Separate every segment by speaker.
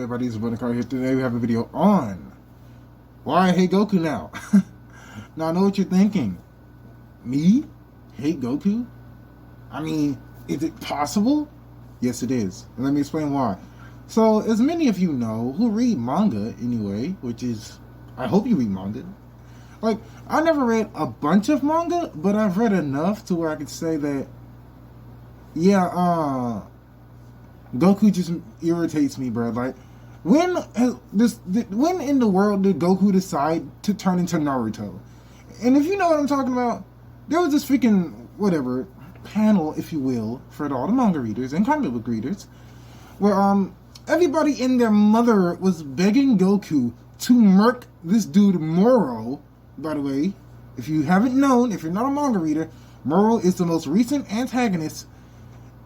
Speaker 1: everybody? It's Car here. Today we have a video on why I hate Goku now. Now I know what you're thinking. Me? Hate Goku? I mean, is it possible? Yes, it is. And let me explain why. So, as many of you know, who read manga anyway, which is, I hope you read manga. Like, I never read a bunch of manga, but I've read enough to where I could say that, yeah, Goku just irritates me, bro. Like, when in the world did Goku decide to turn into Naruto? And if you know what I'm talking about, there was this freaking whatever panel, if you will, for all the manga readers and comic book readers, where everybody and their mother was begging Goku to murk this dude Moro. By the way, if you haven't known, if you're not a manga reader, Moro is the most recent antagonist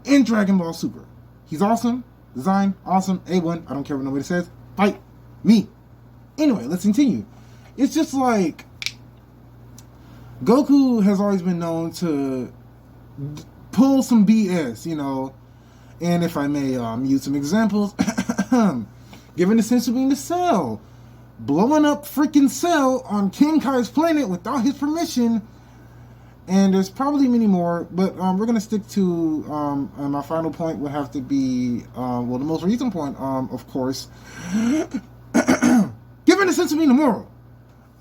Speaker 1: in Dragon Ball Super. He's awesome. Design, awesome. A1. I don't care what nobody says. Fight me. Anyway, let's continue. It's just like Goku has always been known to pull some BS, you know. And if I may use some examples, given the sense of being the Cell, blowing up freaking Cell on King Kai's planet without his permission. And there's probably many more, but we're going to stick to, and my final point would have to be, the most recent point, of course, given the sense of being immoral.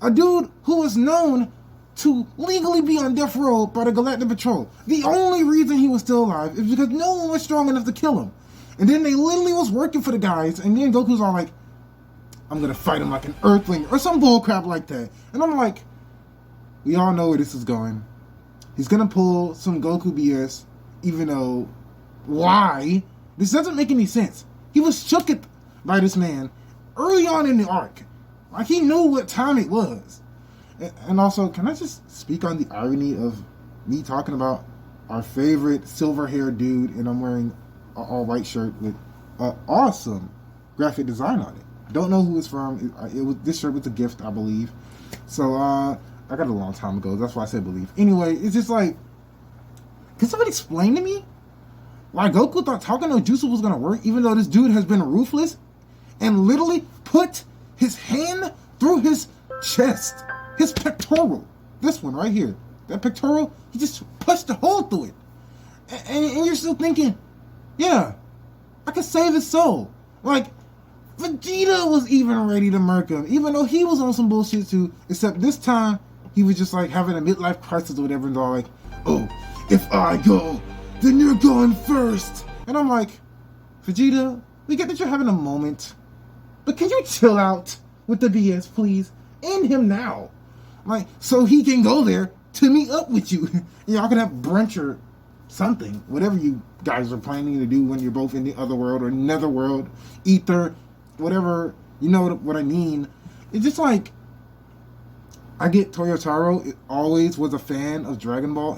Speaker 1: A dude who was known to legally be on death row by the Galactic Patrol. The only reason he was still alive is because no one was strong enough to kill him. And then they literally was working for the guys, and then Goku's all like, I'm going to fight him like an Earthling, or some bullcrap like that. And I'm like, we all know where this is going. He's going to pull some Goku BS, even though, why? This doesn't make any sense. He was shook by this man early on in the arc. Like, he knew what time it was. And also, can I just speak on the irony of me talking about our favorite silver-haired dude, and I'm wearing an all-white shirt with an awesome graphic design on it. Don't know who it's from. This shirt was a gift, I believe. So, I got it a long time ago. That's why I said believe. Anyway, it's just like, can somebody explain to me why Goku thought talking no jutsu was going to work, even though this dude has been ruthless and literally put his hand through his chest, his pectoral. This one right here. That pectoral, he just pushed a hole through it. And you're still thinking, yeah, I could save his soul. Like, Vegeta was even ready to murk him, even though he was on some bullshit too, except this time, he was just like having a midlife crisis or whatever, and all like, oh, if I go, then you're going first. And I'm like, Vegeta, we get that you're having a moment, but can you chill out with the BS, please? End him now. Like, so he can go there to meet up with you. Y'all can have brunch or something, whatever you guys are planning to do when you're both in the other world or netherworld, ether, whatever, you know what I mean. It's just like, I get Toyotaro always was a fan of Dragon Ball,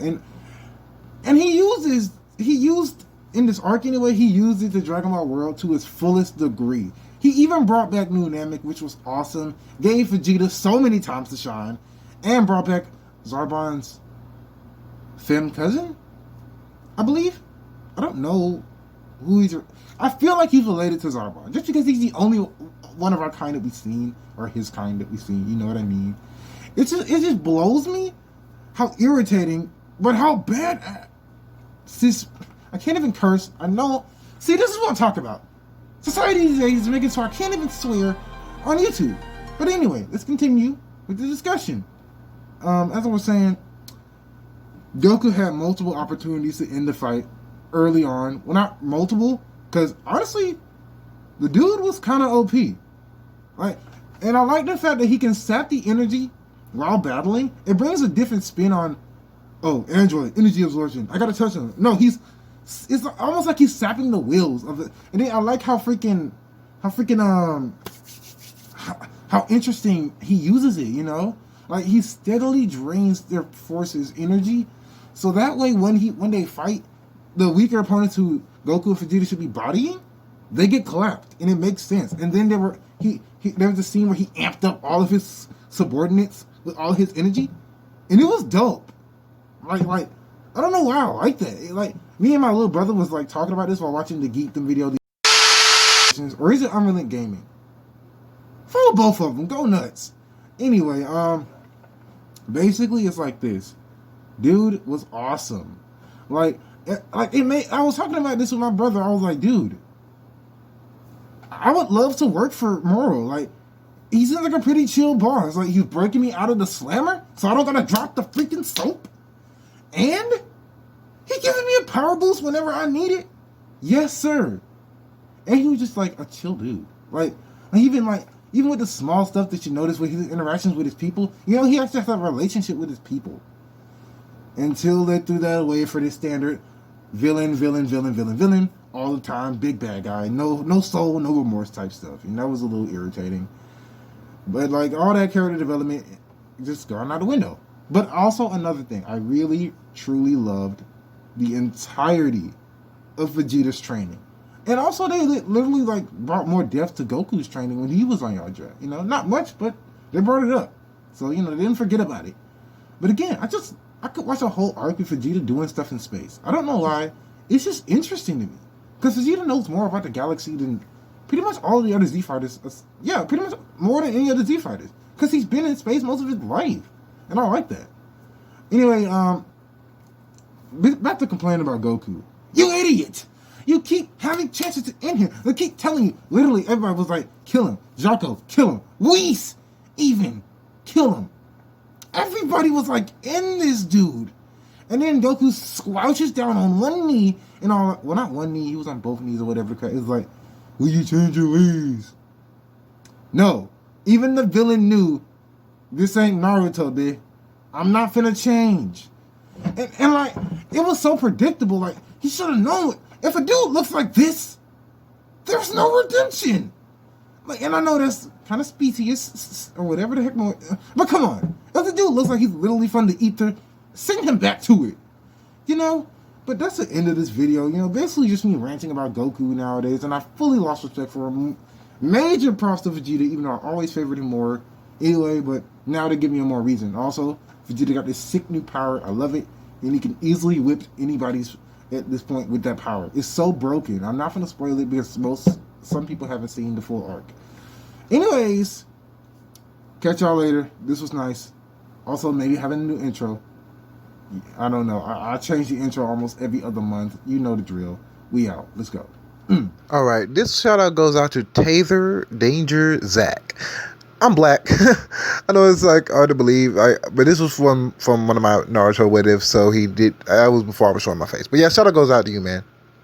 Speaker 1: and he used in this arc anyway, he used the Dragon Ball world to its fullest degree. He even brought back New Namek, which was awesome, gave Vegeta so many times to shine, and brought back Zarbon's femme cousin, I believe. I don't know who he's. I feel like he's related to Zarbon, just because he's the only one of our kind that we've seen, or his kind that we've seen. You know what I mean? It just blows me how irritating, but how bad. I can't even curse. I know. See, this is what I'm talking about. Society these days is making so I can't even swear on YouTube. But anyway, let's continue with the discussion. As I was saying, Goku had multiple opportunities to end the fight early on. Well, not multiple, because honestly, the dude was kind of OP. Like, and I like the fact that he can sap the energy while battling. It brings a different spin on, oh, Android, energy absorption. I gotta touch him. No, it's almost like he's sapping the wheels of it. And then I like how interesting he uses it, you know? Like, he steadily drains their forces' energy. So that way, when they fight, the weaker opponents who Goku and Vegeta should be bodying, they get clapped, and it makes sense. And then there was a scene where he amped up all of his subordinates with all his energy, and it was dope. Like I don't know why I like that. Like, me and my little brother was like talking about this while watching the Geekdom video. Generations, or is it Unrelenting Gaming? Follow both of them. Go nuts. Anyway, basically it's like this. Dude was awesome. Like it made. I was talking about this with my brother. I was like, dude, I would love to work for Moro. Like, he seems like a pretty chill boss. Like, he's breaking me out of the slammer, so I don't gotta drop the freaking soap. And he giving me a power boost whenever I need it. Yes, sir. And he was just like a chill dude. Like even with the small stuff that you notice with his interactions with his people, you know, he actually has a relationship with his people. Until they threw that away for this standard villain all the time, big bad guy, no soul, no remorse type stuff. And that was a little irritating. But like all that character development just gone out the window. But also another thing, I really truly loved the entirety of Vegeta's training. And also they literally like brought more depth to Goku's training when he was on Yardrat. You know, not much, but they brought it up. So, you know, they didn't forget about it. But again, I could watch a whole arc with Vegeta doing stuff in space. I don't know why. It's just interesting to me. Because Vegeta knows more about the galaxy than pretty much all of the other Z fighters. Yeah, pretty much more than any other Z fighters. Because he's been in space most of his life. And I like that. Anyway, back to complaining about Goku. You idiot! You keep having chances to end him. They keep telling you. Literally, everybody was like, kill him. Jaco, kill him. Whis, even, kill him. Everybody was like, end this dude. And then Goku slouches down on one knee and all. Well, not one knee. He was on both knees or whatever. It was like, will you change your ways? No. Even the villain knew this ain't Naruto, dude. I'm not finna change. And like, it was so predictable. Like, he should have known it. If a dude looks like this, there's no redemption. Like, and I know that's kind of specious or whatever the heck more. But come on. If the dude looks like he's literally from the ether, send him back to it. You know? But that's the end of this video. You know, basically just me ranting about Goku nowadays. And I fully lost respect for him. Major props to Vegeta, even though I always favored him more. Anyway, but now they give me a more reason. Also, Vegeta got this sick new power. I love it. And he can easily whip anybody's at this point with that power. It's so broken. I'm not going to spoil it because some people haven't seen the full arc. Anyways, catch y'all later. This was nice. Also, maybe having a new intro. I don't know. I change the intro almost every other month. You know the drill. We out. Let's go.
Speaker 2: All right. This shout out goes out to Tather Danger Zach. I'm black. I know it's like hard to believe, but this was from one of my Naruto what ifs, so he did. That was before I was showing my face. But yeah, shout out goes out to you, man.